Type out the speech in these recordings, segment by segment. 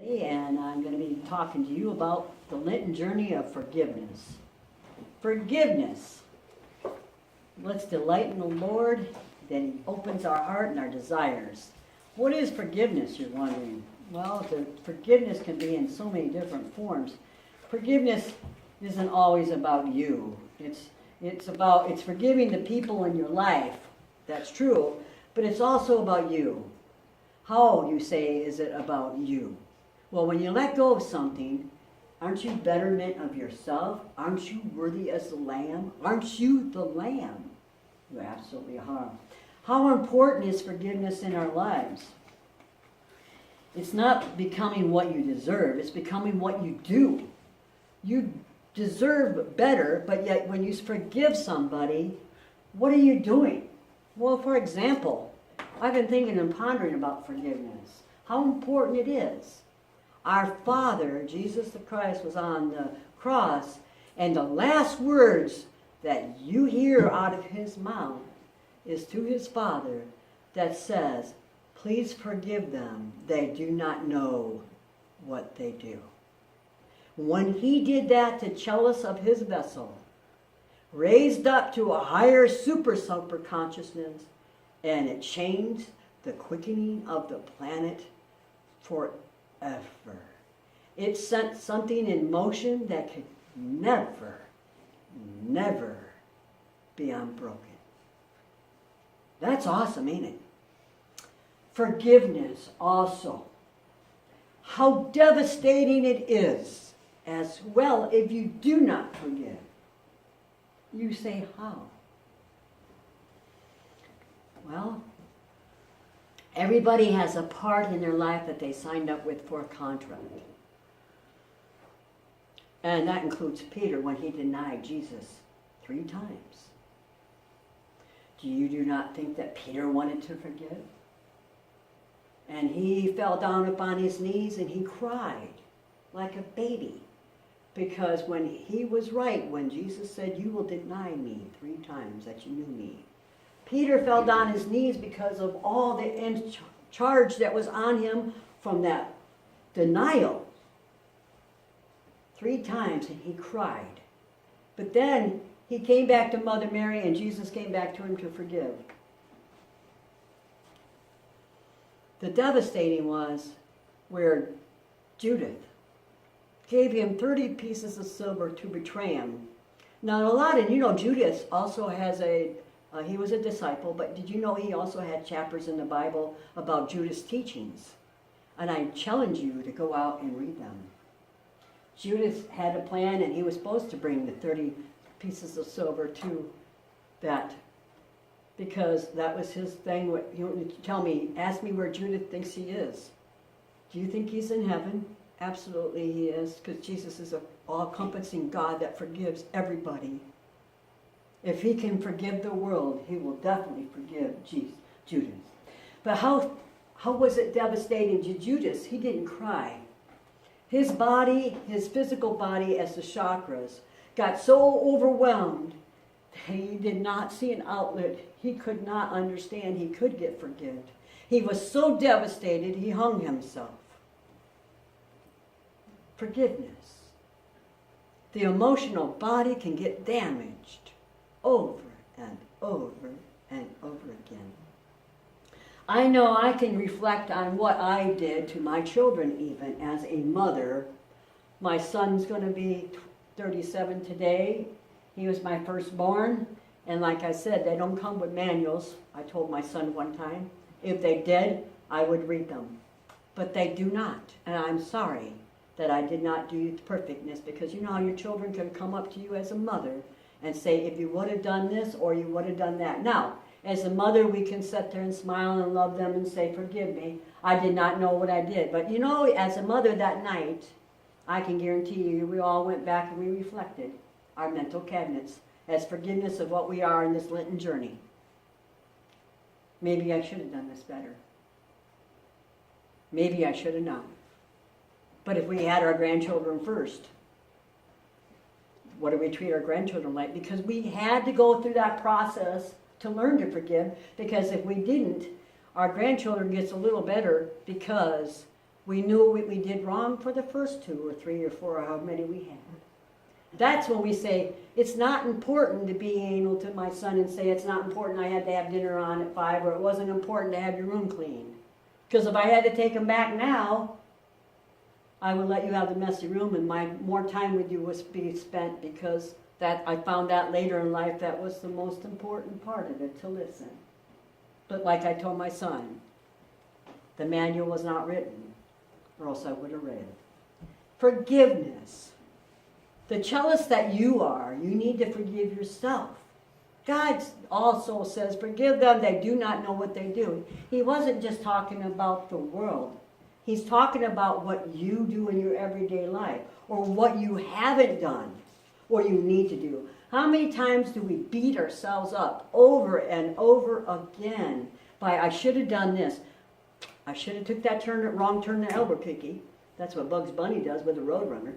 And I'm going to be talking to you about the Lenten journey of forgiveness. Forgiveness. Let's delight in the Lord, then He opens our heart and our desires. What is forgiveness, you're wondering? Well, the forgiveness can be in so many different forms. Forgiveness isn't always about you. It's forgiving the people in your life. That's true, but it's also about you. How, you say, is it about you? Well, when you let go of something, aren't you betterment of yourself? Aren't you worthy as the Lamb? Aren't you the Lamb? You absolutely are. How important is forgiveness in our lives? It's not becoming what you deserve. It's becoming what you do. You deserve better, but yet when you forgive somebody, what are you doing? Well, for example, I've been thinking and pondering about forgiveness. How important it is. Our Father, Jesus the Christ, was on the cross, and the last words that you hear out of His mouth is to His Father that says, "Please forgive them. They do not know what they do." When He did that to chalice of His vessel, raised up to a higher super consciousness, and it changed the quickening of the planet forever. It sent something in motion that could never be unbroken. That's awesome, ain't it? Forgiveness also. How devastating it is as well if you do not forgive. You say, how? Well, everybody has a part in their life that they signed up with for a contract. And that includes Peter when he denied Jesus 3 times. Do you not think that Peter wanted to forgive? And he fell down upon his knees and he cried like a baby. Because when he was right, when Jesus said, "You will deny me 3 times that you knew me," Peter fell down his knees because of all the charge that was on him from that denial. 3 times, and he cried. But then he came back to Mother Mary, and Jesus came back to him to forgive. The devastating was where Judith gave him 30 pieces of silver to betray him. Now, Judas also has he was a disciple, but did you know he also had chapters in the Bible about Judas' teachings? And I challenge you to go out and read them. Judas had a plan, and he was supposed to bring the 30 pieces of silver to that, because that was his thing. Ask me where Judas thinks he is. Do you think he's in heaven? Absolutely he is, because Jesus is an all-encompassing God that forgives everybody. If He can forgive the world, He will definitely forgive Judas. But how was it devastating to Judas? He didn't cry. His body, his physical body as the chakras, got so overwhelmed that he did not see an outlet. He could not understand he could get forgiven. He was so devastated, he hung himself. Forgiveness. The emotional body can get damaged over and over and over again. I know I can reflect on what I did to my children even as a mother. My son's going to be 37 today. He was my firstborn. And like I said, they don't come with manuals. I told my son one time, if they did, I would read them. But they do not. And I'm sorry that I did not do perfectness, because you know how your children can come up to you as a mother and say, if you would have done this or you would have done that. Now, as a mother, we can sit there and smile and love them and say, forgive me. I did not know what I did. But you know, as a mother that night, I can guarantee you, we all went back and we reflected our mental cabinets as forgiveness of what we are in this Lenten journey. Maybe I should have done this better. Maybe I should have known. But if we had our grandchildren first, what do we treat our grandchildren like? Because we had to go through that process to learn to forgive, because if we didn't, our grandchildren gets a little better because We knew what we did wrong for the first 2 or 3 or 4 or how many we had. That's when we say, it's not important to be anal to my son and say it's not important I had to have dinner on at 5, or it wasn't important to have your room clean. Because if I had to take him back now, I would let you have the messy room and more time with you was be spent, because that I found out later in life that was the most important part of it, to listen. But like I told my son, the manual was not written, or else I would have read it. Forgiveness. The cellist that you are, you need to forgive yourself. God also says, forgive them, they do not know what they do. He wasn't just talking about the world. He's talking about what you do in your everyday life, or what you haven't done, or you need to do. How many times do we beat ourselves up over and over again by, I should have done this. I should have took that wrong turn to Albuquerque. That's what Bugs Bunny does with the Roadrunner.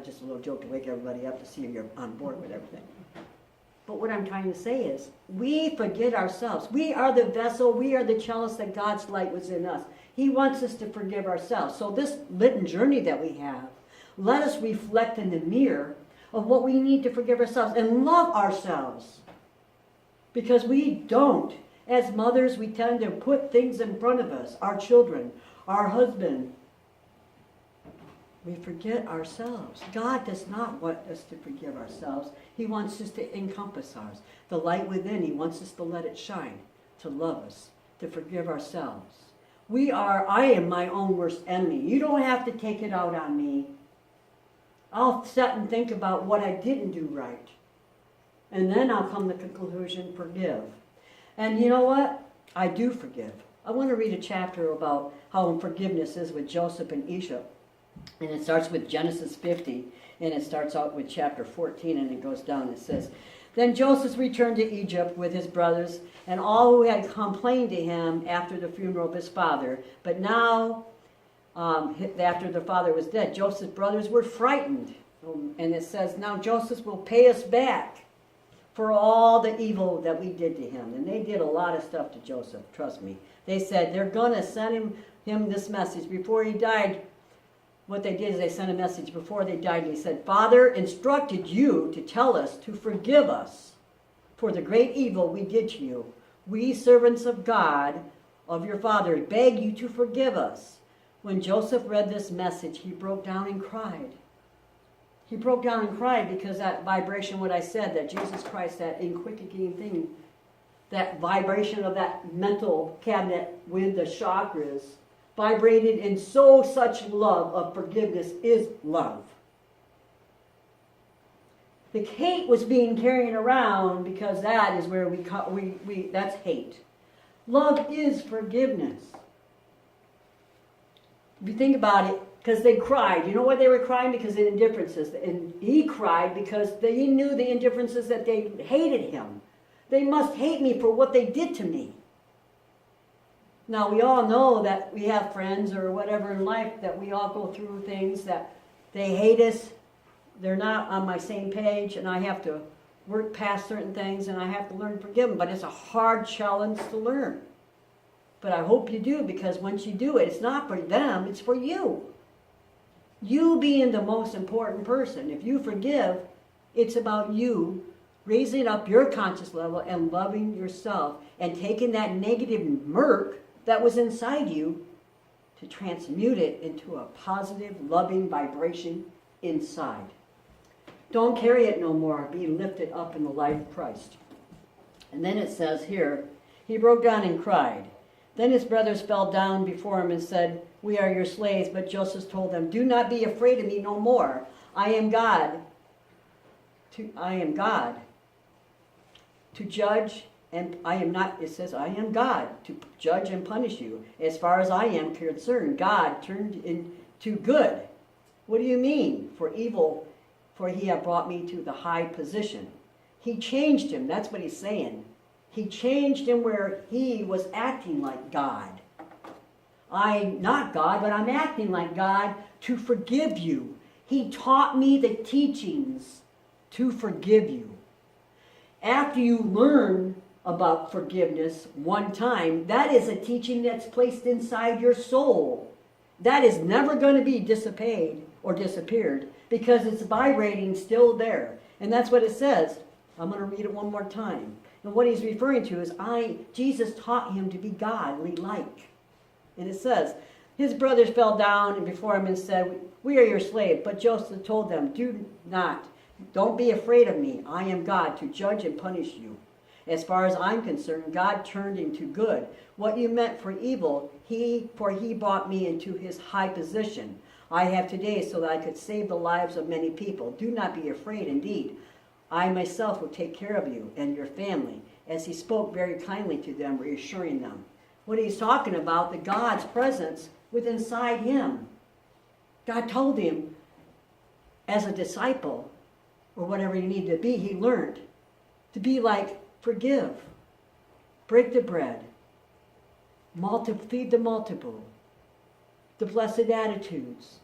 Just a little joke to wake everybody up to see if you're on board with everything. But what I'm trying to say is, we forget ourselves. We are the vessel, we are the chalice that God's light was in us. He wants us to forgive ourselves. So this Lenten journey that we have, let us reflect in the mirror of what we need to forgive ourselves and love ourselves. Because we don't. As mothers, we tend to put things in front of us, our children, our husband. We forget ourselves. God does not want us to forgive ourselves. He wants us to encompass ours. The light within, He wants us to let it shine, to love us, to forgive ourselves. I am my own worst enemy. You don't have to take it out on me. I'll sit and think about what I didn't do right. And then I'll come to the conclusion, forgive. And you know what? I do forgive. I want to read a chapter about how forgiveness is with Joseph and Esau. And it starts with Genesis 50, and it starts out with chapter 14, and it goes down. It says, Then Joseph returned to Egypt with his brothers and all who had complained to him after the funeral of his father. But now, after the father was dead, Joseph's brothers were frightened. And it says, Now Joseph will pay us back for all the evil that we did to him. And they did a lot of stuff to Joseph, trust me. They said they're going to send him this message before he died. What they did is they sent a message before they died. They said, Father instructed you to tell us to forgive us for the great evil we did to you. We, servants of God, of your father, beg you to forgive us. When Joseph read this message, he broke down and cried. He broke down and cried because that vibration, what I said, that Jesus Christ, that inquicating thing, that vibration of that mental cabinet with the chakras, vibrated in such love of forgiveness is love. The hate was being carried around because that is where that's hate. Love is forgiveness. If you think about it, because they cried. You know why they were crying? Because of the indifferences. And he cried because he knew the indifferences that they hated him. They must hate me for what they did to me. Now, we all know that we have friends or whatever in life that we all go through things that they hate us. They're not on my same page, and I have to work past certain things, and I have to learn to forgive them. But it's a hard challenge to learn. But I hope you do, because once you do it, it's not for them, it's for you. You being the most important person. If you forgive, it's about you raising up your conscious level and loving yourself and taking that negative murk that was inside you to transmute it into a positive, loving vibration inside. Don't carry it no more. Be lifted up in the light of Christ. And then it says here, he broke down and cried. Then his brothers fell down before him and said, We are your slaves. But Joseph told them, Do not be afraid of me no more. I am God. To judge, and I am not, it says, I am God to judge and punish you. As far as I am concerned, God turned into good. What do you mean? For evil, for he had brought me to the high position. He changed him. That's what he's saying. He changed him where he was acting like God. I'm not God, but I'm acting like God to forgive you. He taught me the teachings to forgive you. After you learn about forgiveness one time, that is a teaching that's placed inside your soul. That is never going to be dissipated or disappeared because it's vibrating still there. And that's what it says. I'm going to read it one more time. And what he's referring to is Jesus taught him to be godly like. And it says, his brothers fell down before him and said, "We are your slave." But Joseph told them, don't be afraid of me. I am God to judge and punish you. As far as I'm concerned, God turned into good what you meant for evil, for he brought me into his high position I have today so that I could save the lives of many people. Do not be afraid. Indeed, I myself will take care of you and your family. As he spoke very kindly to them, reassuring them. What he's talking about, the God's presence was inside him. God told him, as a disciple, or whatever you need to be, he learned to be like, forgive, break the bread, feed the multiple, the blessed attitudes.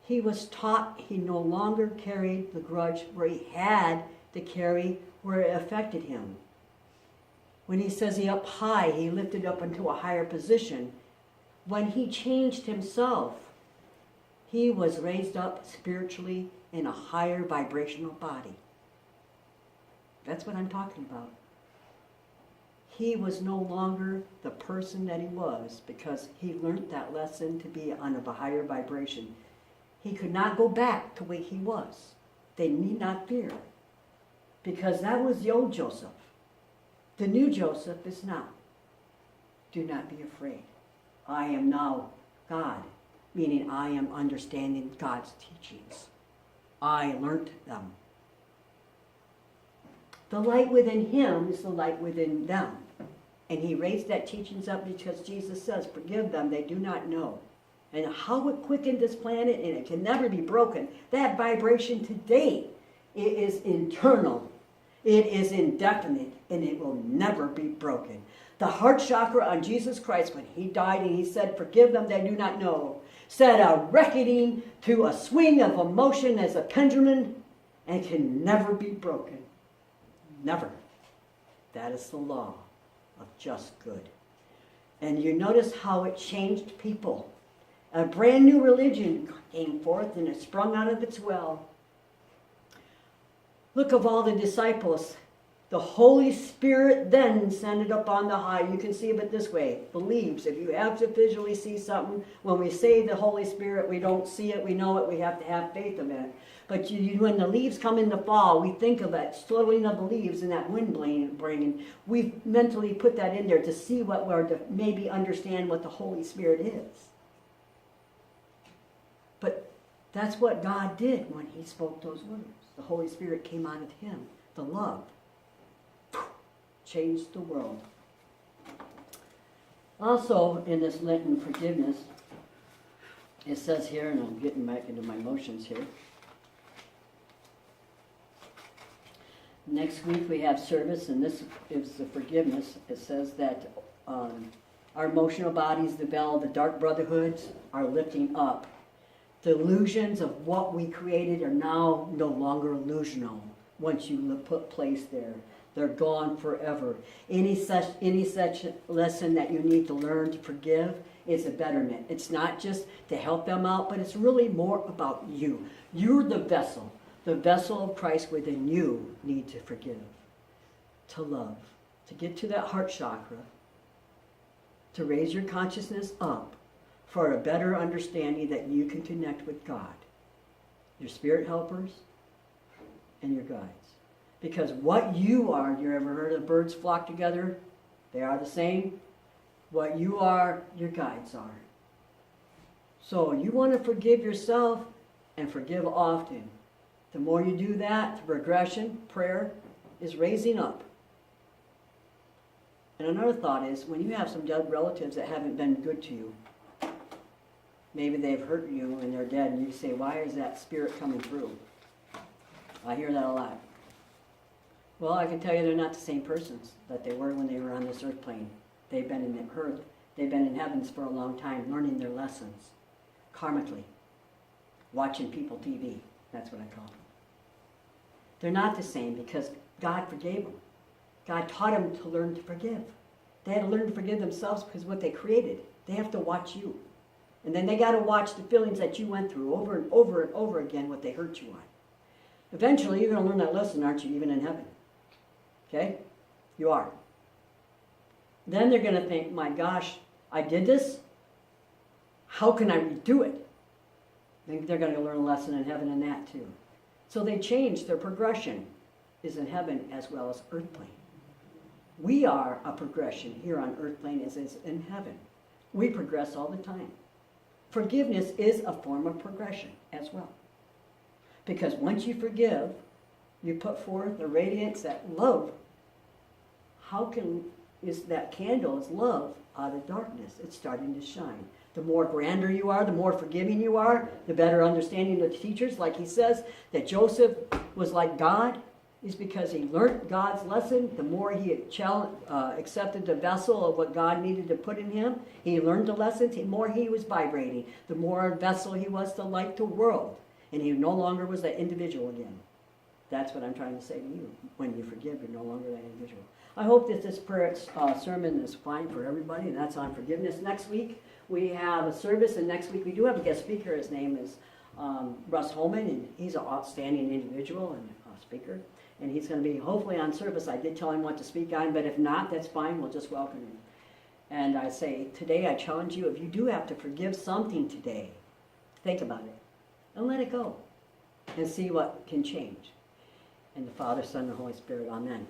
He was taught he no longer carried the grudge where he had to carry where it affected him. When he says he up high, he lifted up into a higher position. When he changed himself, he was raised up spiritually in a higher vibrational body. That's what I'm talking about. He was no longer the person that he was because he learned that lesson to be on a higher vibration. He could not go back to where he was. They need not fear because that was the old Joseph. The new Joseph is now. Do not be afraid. I am now God, meaning I am understanding God's teachings. I learned them. The light within him is the light within them. And he raised that teachings up because Jesus says, forgive them, they do not know. And how it quickened this planet, and it can never be broken. That vibration today, it is internal. It is indefinite, and it will never be broken. The heart chakra on Jesus Christ, when he died and he said, forgive them, they do not know, set a reckoning to a swing of emotion as a pendulum and can never be broken. Never. That is the law of just good. And you notice how it changed people. A brand new religion came forth and it sprung out of its well. Look of all the disciples. The Holy Spirit then ascended up on the high. You can see it this way. Believes. If you have to visually see something, when we say the Holy Spirit, we don't see it, we know it, we have to have faith in it. But when the leaves come in the fall, we think of that swirling of the leaves and that wind bringing. We mentally put that in there to see what we're, to maybe understand what the Holy Spirit is. But that's what God did when he spoke those words. The Holy Spirit came out of him. The love changed the world. Also, in this Lenten forgiveness, it says here, and I'm getting back into my motions here. Next week we have service, and this is the forgiveness. It says that our emotional bodies, the dark brotherhoods, are lifting up. The illusions of what we created are now no longer illusional once you put place there. They're gone forever. Any such lesson that you need to learn to forgive is a betterment. It's not just to help them out, but it's really more about you. You're the vessel. The vessel of Christ within you need to forgive, to love, to get to that heart chakra, to raise your consciousness up for a better understanding that you can connect with God, your spirit helpers, and your guides. Because what you are, you ever heard of birds flock together? They are the same. What you are, your guides are. So you want to forgive yourself and forgive often. The more you do that, the progression, prayer, is raising up. And another thought is, when you have some dead relatives that haven't been good to you, maybe they've hurt you and they're dead, and you say, why is that spirit coming through? I hear that a lot. Well, I can tell you they're not the same persons that they were when they were on this earth plane. They've been in the earth. They've been in heavens for a long time, learning their lessons, karmically, watching people TV. That's what I call them. They're not the same because God forgave them. God taught them to learn to forgive. They had to learn to forgive themselves because what they created. They have to watch you. And then they got to watch the feelings that you went through over and over and over again, what they hurt you on. Eventually, you're going to learn that lesson, aren't you, even in heaven? Okay? You are. Then they're going to think, my gosh, I did this? How can I redo it? Then they're going to learn a lesson in heaven in that too. So they change. Their progression is in heaven as well as earth plane. We are a progression here on earth plane as is in heaven. We progress all the time. Forgiveness is a form of progression as well. Because once you forgive, you put forth the radiance, that love. Is that candle is love out of darkness? It's starting to shine. The more grander you are, the more forgiving you are, the better understanding of the teachers. Like he says that Joseph was like God, is because he learned God's lesson. The more he accepted the vessel of what God needed to put in him, he learned the lessons, the more he was vibrating, the more vessel he was to light the world. And he no longer was that individual again. That's what I'm trying to say to you. When you forgive, you're no longer that individual. I hope that this prayer sermon is fine for everybody, and that's on forgiveness. Next week, we have a service, and next week we do have a guest speaker. His name is Russ Holman, and he's an outstanding individual and speaker. And he's going to be hopefully on service. I did tell him what to speak on, but if not, that's fine. We'll just welcome him. And I say, today I challenge you, if you do have to forgive something today, think about it and let it go and see what can change. In the Father, Son, and Holy Spirit. Amen.